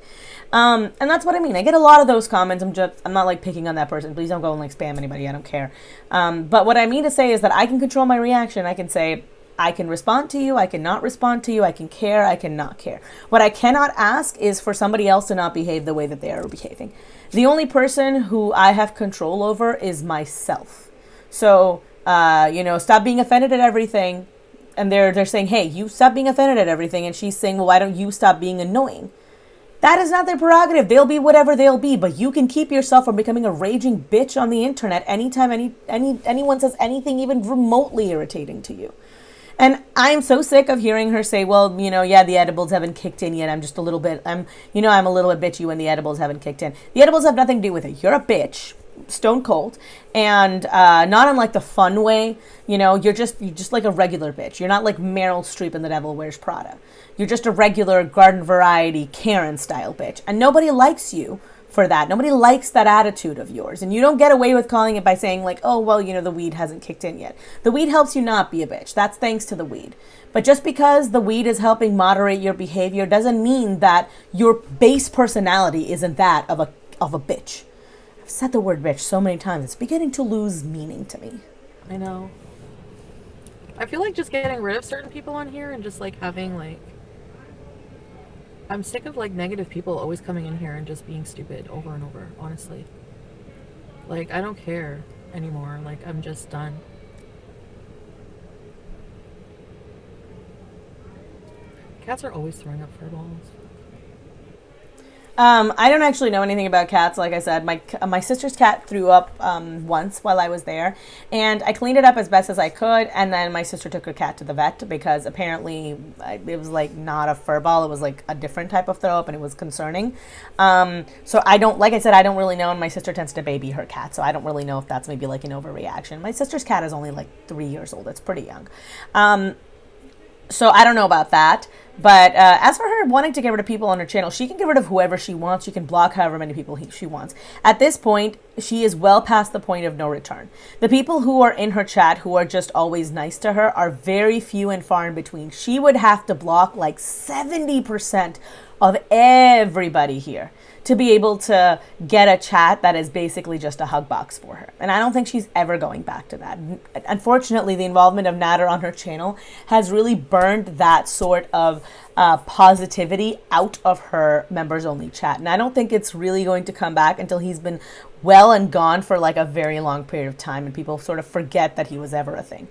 And that's what I mean. I get a lot of those comments. I'm not picking on that person. Please don't go and spam anybody. I don't care. But what I mean to say is that I can control my reaction. I can say, I can respond to you. I cannot respond to you. I can care. I cannot care. What I cannot ask is for somebody else to not behave the way that they are behaving. The only person who I have control over is myself. So, stop being offended at everything. And they're saying, hey, you stop being offended at everything. And she's saying, well, why don't you stop being annoying? That is not their prerogative. They'll be whatever they'll be. But you can keep yourself from becoming a raging bitch on the internet anytime anyone says anything even remotely irritating to you. And I'm so sick of hearing her say, well, the edibles haven't kicked in yet. I'm a little bit bitchy when the edibles haven't kicked in. The edibles have nothing to do with it. You're a bitch, stone cold, and not in the fun way. You're just like a regular bitch. You're not like Meryl Streep in The Devil Wears Prada. You're just a regular garden variety Karen style bitch. And nobody likes you for that. Nobody likes that attitude of yours. And you don't get away with calling it by saying like, oh, well, you know, the weed hasn't kicked in yet. The weed helps you not be a bitch. That's thanks to the weed. But just because the weed is helping moderate your behavior doesn't mean that your base personality isn't that of a bitch. I've said the word bitch so many times. It's beginning to lose meaning to me. I know. I feel like just getting rid of certain people on here and just like having like, I'm sick of like negative people always coming in here and just being stupid over and over, honestly. Like, I don't care anymore. Like, I'm just done. Cats are always throwing up fur balls. I don't actually know anything about cats. Like I said, my sister's cat threw up once while I was there, and I cleaned it up as best as I could. And then my sister took her cat to the vet because apparently it was like not a fur ball; it was like a different type of throw up, and it was concerning. So I don't, like I said, I don't really know. And my sister tends to baby her cat, so I don't really know if that's maybe like an overreaction. My sister's cat is only like 3 years old; it's pretty young. So I don't know about that. But as for her wanting to get rid of people on her channel, she can get rid of whoever she wants. She can block however many people she wants. At this point, she is well past the point of no return. The people who are in her chat who are just always nice to her are very few and far in between. She would have to block like 70% of everybody here to be able to get a chat that is basically just a hug box for her. And I don't think she's ever going back to that. Unfortunately, the involvement of Nader on her channel has really burned that sort of positivity out of her members only chat. And I don't think it's really going to come back until he's been well and gone for like a very long period of time and people sort of forget that he was ever a thing.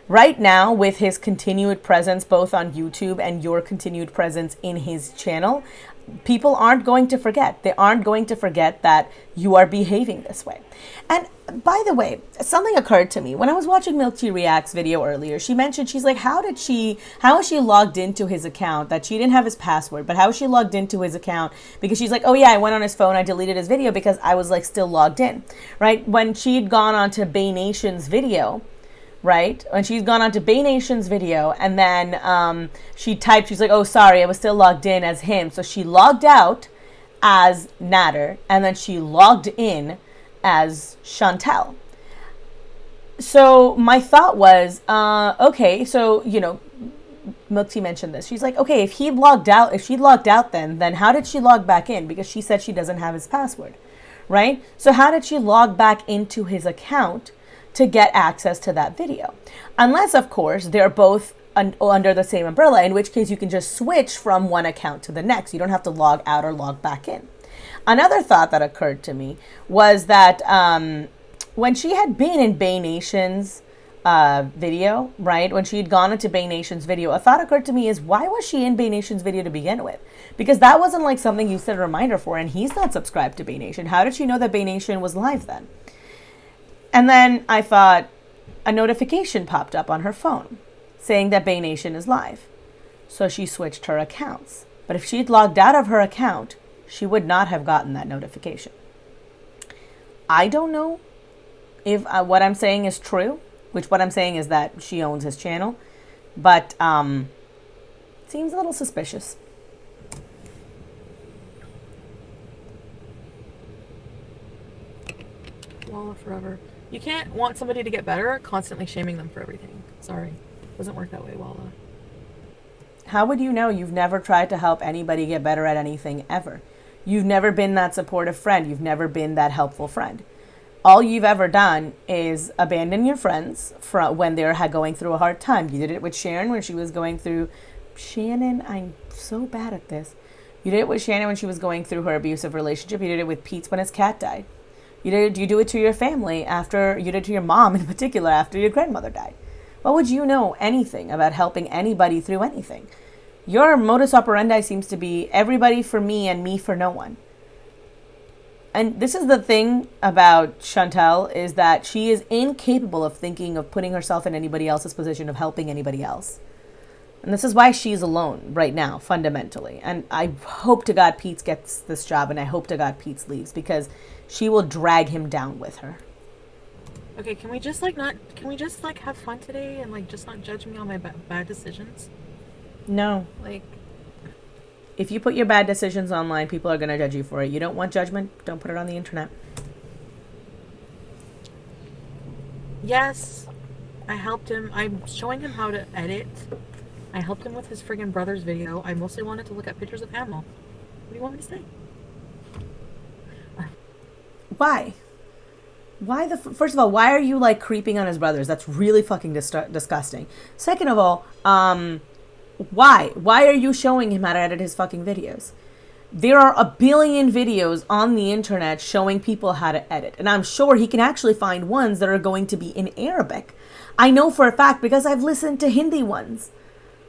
Right now, with his continued presence both on YouTube and your continued presence in his channel, people aren't going to forget. They aren't going to forget that you are behaving this way. And by the way, something occurred to me. When I was watching Milk Tea React's video earlier, she mentioned, she's like, how is she logged into his account? That she didn't have his password, but how is she logged into his account? Because she's like, oh yeah, I went on his phone, I deleted his video because I was like still logged in, right? When she'd gone on to Bay Nation's video, right? When she's gone on to Bay Nation's video and then she typed, she's like, oh, sorry, I was still logged in as him. So she logged out as Nader and then she logged in as Chantal. So my thought was, okay, so, you know, Milk Tea mentioned this. She's like, okay, if she logged out, then how did she log back in? Because she said she doesn't have his password, right? So how did she log back into his account to get access to that video? Unless, of course, they're both under the same umbrella, in which case you can just switch from one account to the next. You don't have to log out or log back in. Another thought that occurred to me was that when she had been in Bay Nation's video, right, when she had gone into Bay Nation's video, a thought occurred to me is, why was she in Bay Nation's video to begin with? Because that wasn't like something you set a reminder for, and he's not subscribed to Bay Nation. How did she know that Bay Nation was live then? And then I thought a notification popped up on her phone saying that Bay Nation is live. So she switched her accounts. But if she'd logged out of her account, she would not have gotten that notification. I don't know if what I'm saying is true, which what I'm saying is that she owns his channel, but seems a little suspicious. Walla forever. You can't want somebody to get better constantly shaming them for everything. Sorry. Doesn't work that way, Walla. How would you know? You've never tried to help anybody get better at anything ever. You've never been that supportive friend. You've never been that helpful friend. All you've ever done is abandon your friends when they're going through a hard time. You did it with Sharon when she was going through... Shannon, I'm so bad at this. You did it with Shannon when she was going through her abusive relationship. You did it with Pete when his cat died. You do it to your family after... You did it to your mom in particular after your grandmother died. What would you know anything about helping anybody through anything? Your modus operandi seems to be everybody for me and me for no one. And this is the thing about Chantal, is that she is incapable of thinking of putting herself in anybody else's position of helping anybody else. And this is why she's alone right now, fundamentally. And I hope to God Pete gets this job, and I hope to God Pete leaves, because she will drag him down with her. Okay, can we just have fun today and like just not judge me on my bad decisions? No. Like, If you put your bad decisions online, people are going to judge you for it. You don't want judgment? Don't put it on the internet. Yes, I helped him. I'm showing him how to edit. I helped him with his friggin' brother's video. I mostly wanted to look at pictures of animal. What do you want me to say? Why? First of all, why are you like creeping on his brothers? That's really fucking disgusting. Second of all, why? Why are you showing him how to edit his fucking videos? There are a billion videos on the internet showing people how to edit. And I'm sure he can actually find ones that are going to be in Arabic. I know for a fact because I've listened to Hindi ones.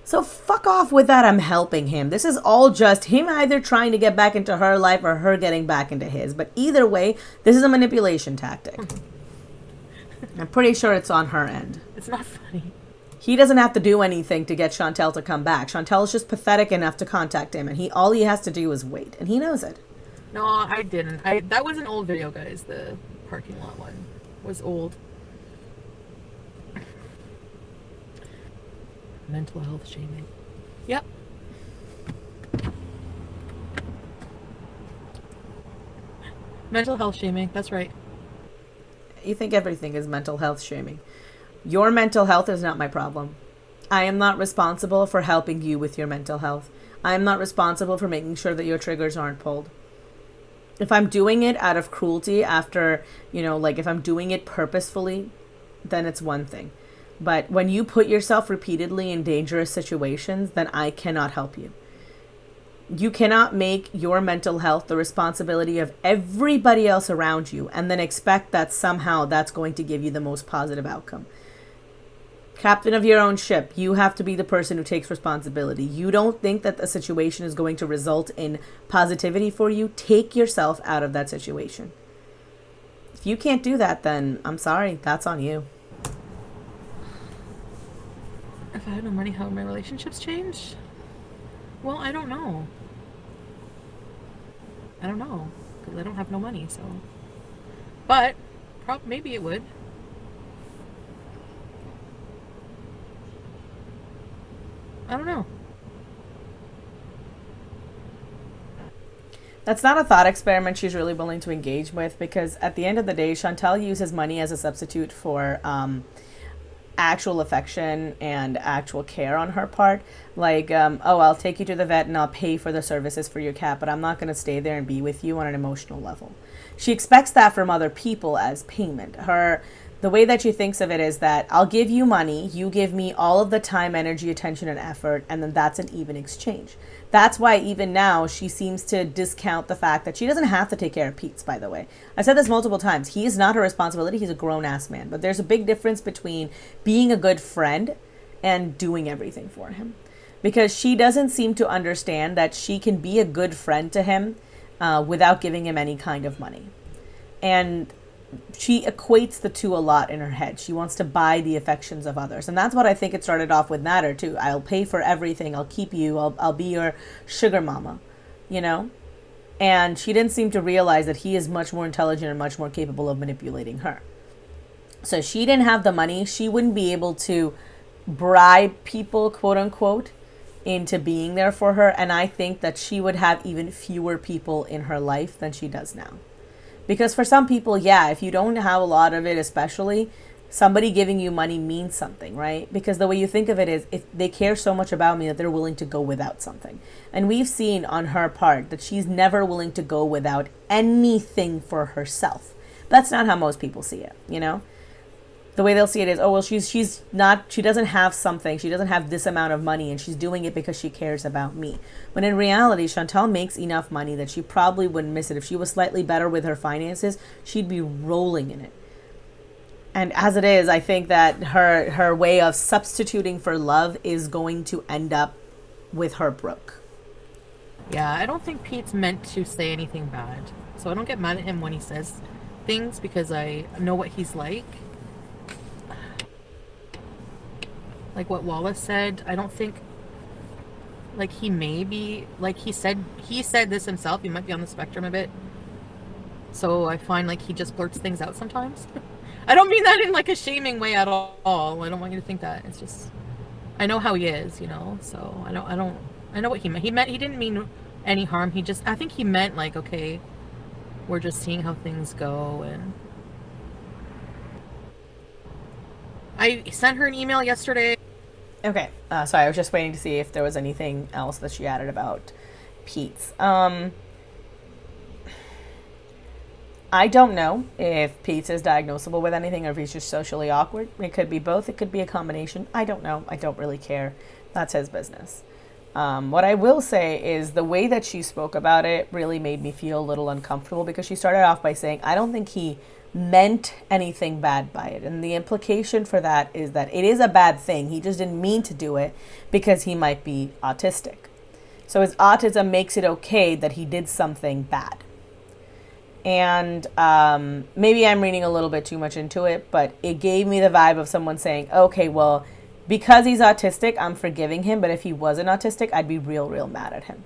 So fuck off with that I'm helping him. This is all just him either trying to get back into her life or her getting back into his. But either way, this is a manipulation tactic. I'm pretty sure it's on her end. It's not funny. He doesn't have to do anything to get Chantal to come back. Chantal is just pathetic enough to contact him, and all he has to do is wait, and he knows it. No, I didn't. That was an old video, guys. The parking lot one was old. Mental health shaming. Yep. Mental health shaming. That's right. You think everything is mental health shaming. Your mental health is not my problem. I am not responsible for helping you with your mental health. I am not responsible for making sure that your triggers aren't pulled. If I'm doing it out of cruelty after, like if I'm doing it purposefully, then it's one thing. But when you put yourself repeatedly in dangerous situations, then I cannot help you. You cannot make your mental health the responsibility of everybody else around you and then expect that somehow that's going to give you the most positive outcome. Captain of your own ship, you have to be the person who takes responsibility. You don't think that the situation is going to result in positivity for you? Take yourself out of that situation. If you can't do that, then I'm sorry, that's on you. If I had no money, how would my relationships change? Well, I don't know. Because I don't have no money, so. But, maybe it would. I don't know. That's not a thought experiment she's really willing to engage with, because at the end of the day, Chantal uses money as a substitute for actual affection and actual care on her part. Like, I'll take you to the vet and I'll pay for the services for your cat, but I'm not going to stay there and be with you on an emotional level. She expects that from other people as payment. The way that she thinks of it is that I'll give you money, you give me all of the time, energy, attention, and effort, and then that's an even exchange. That's why even now she seems to discount the fact that she doesn't have to take care of Pete's, by the way. I said this multiple times. He is not her responsibility. He's a grown-ass man. But there's a big difference between being a good friend and doing everything for him. Because she doesn't seem to understand that she can be a good friend to him without giving him any kind of money. And she equates the two a lot in her head. She wants to buy the affections of others. And that's what I think it started off with Nader too. I'll pay for everything. I'll keep you. I'll be your sugar mama, And she didn't seem to realize that he is much more intelligent and much more capable of manipulating her. So she didn't have the money. She wouldn't be able to bribe people, quote unquote, into being there for her. And I think that she would have even fewer people in her life than she does now. Because for some people, yeah, if you don't have a lot of it, especially, somebody giving you money means something, right? Because the way you think of it is, if they care so much about me that they're willing to go without something. And we've seen on her part that she's never willing to go without anything for herself. That's not how most people see it, The way they'll see it is, oh, well, she doesn't have something, she doesn't have this amount of money, and she's doing it because she cares about me. When in reality, Chantal makes enough money that she probably wouldn't miss it. If she was slightly better with her finances, she'd be rolling in it. And as it is, I think that her way of substituting for love is going to end up with her broke. Yeah, I don't think Pete's meant to say anything bad. So I don't get mad at him when he says things because I know what he's like. Like what Wallace said, I don't think, like he may be, like he said this himself, he might be on the spectrum a bit. So I find like he just blurts things out sometimes. I don't mean that in like a shaming way at all. I don't want you to think that. It's just, I know how he is, so I I know what he meant. He didn't mean any harm. I think he meant like, okay, we're just seeing how things go. And I sent her an email yesterday. Okay. Sorry, I was just waiting to see if there was anything else that she added about Pete's. I don't know if Pete's is diagnosable with anything or if he's just socially awkward. It could be both. It could be a combination. I don't know. I don't really care. That's his business. What I will say is the way that she spoke about it really made me feel a little uncomfortable because she started off by saying, I don't think he meant anything bad by it. And the implication for that is that it is a bad thing. He just didn't mean to do it because he might be autistic. So his autism makes it okay that he did something bad. And maybe I'm reading a little bit too much into it, but it gave me the vibe of someone saying, okay, well, because he's autistic, I'm forgiving him. But if he wasn't autistic, I'd be real mad at him.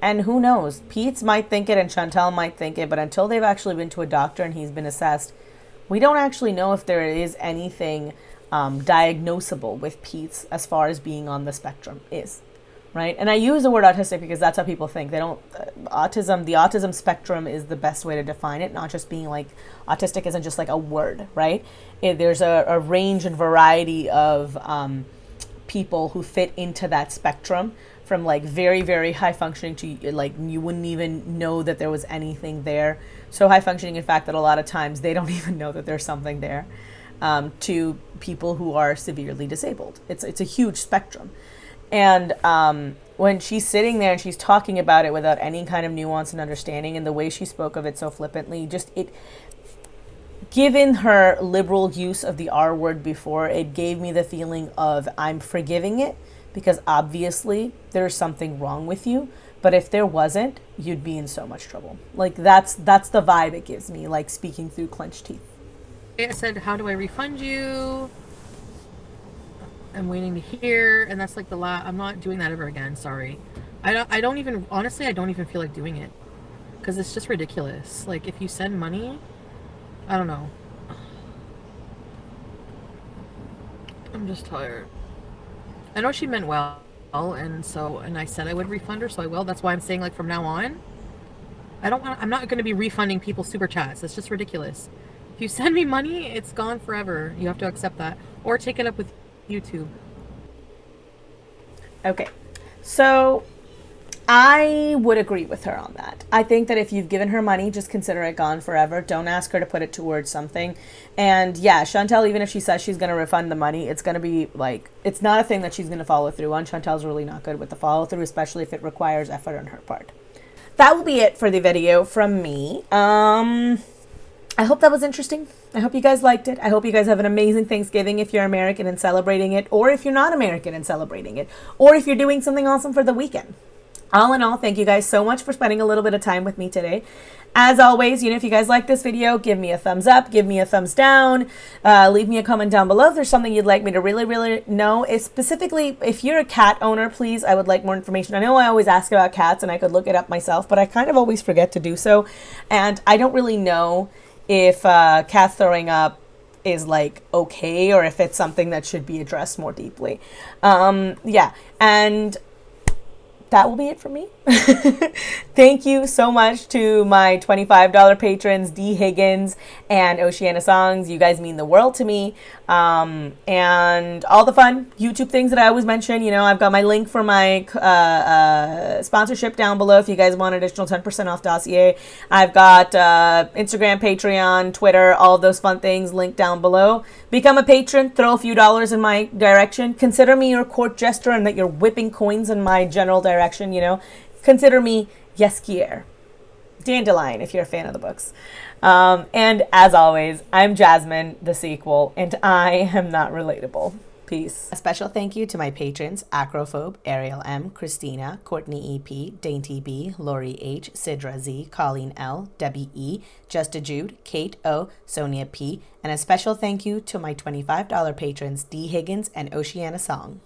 And who knows? Pete's might think it and Chantal might think it, but until they've actually been to a doctor and he's been assessed, we don't actually know if there is anything diagnosable with Pete's as far as being on the spectrum is. Right? And I use the word autistic because that's how people think. They don't, the autism spectrum is the best way to define it, not just being like, autistic isn't just like a word, right? There's a range and variety of people who fit into that spectrum from like very high functioning to like, you wouldn't even know that there was anything there. So high functioning, in fact, that a lot of times they don't even know that there's something there, to people who are severely disabled. It's a huge spectrum. And when she's sitting there and she's talking about it without any kind of nuance and understanding, and the way she spoke of it so flippantly, given her liberal use of the R word before, it gave me the feeling of I'm forgiving it because obviously there's something wrong with you. But if there wasn't, you'd be in so much trouble. Like that's the vibe it gives me, like speaking through clenched teeth. I said, how do I refund you? I'm waiting to hear, and that's like I'm not doing that ever again. Sorry. I don't even, honestly, I don't even feel like doing it because it's just ridiculous. Like if you send money, I don't know. I'm just tired. I know she meant well, and I said I would refund her, so I will. That's why I'm saying like from now on, I'm not going to be refunding people's super chats. That's just ridiculous. If you send me money, it's gone forever. You have to accept that or take it up with YouTube. Okay, so I would agree with her on that. I think that if you've given her money, just consider it gone forever. Don't ask her to put it towards something. And yeah, Chantal, even if she says she's going to refund the money, it's going to be like, it's not a thing that she's going to follow through on. Chantal's really not good with the follow through, especially if it requires effort on her part. That will be it for the video from me. I hope that was interesting. I hope you guys liked it. I hope you guys have an amazing Thanksgiving if you're American and celebrating it, or if you're not American and celebrating it, or if you're doing something awesome for the weekend. All in all, thank you guys so much for spending a little bit of time with me today. As always, if you guys like this video, give me a thumbs up, give me a thumbs down, leave me a comment down below if there's something you'd like me to really know. Specifically, if you're a cat owner, please, I would like more information. I know I always ask about cats and I could look it up myself, but I kind of always forget to do so. And I don't really know if cats throwing up is like okay, or if it's something that should be addressed more deeply. Yeah, and that will be it for me. Thank you so much to my $25 patrons, D. Higgins and Oceana Songs. You guys mean the world to me. And all the fun YouTube things that I always mention. I've got my link for my sponsorship down below if you guys want additional 10% off dossier. I've got Instagram, Patreon, Twitter, all of those fun things linked down below. Become a patron, throw a few dollars in my direction. Consider me your court jester and that you're whipping coins in my general direction, Consider me yes quiere. Dandelion, if you're a fan of the books. And as always, I'm Jasmine, the sequel, and I am not relatable. Peace. A special thank you to my patrons, Acrophobe, Ariel M, Christina, Courtney EP, Dainty B, Lori H, Sidra Z, Colleen L, Debbie E, Just a Jude, Kate O, Sonia P, and a special thank you to my $25 patrons, D. Higgins and Oceana Song.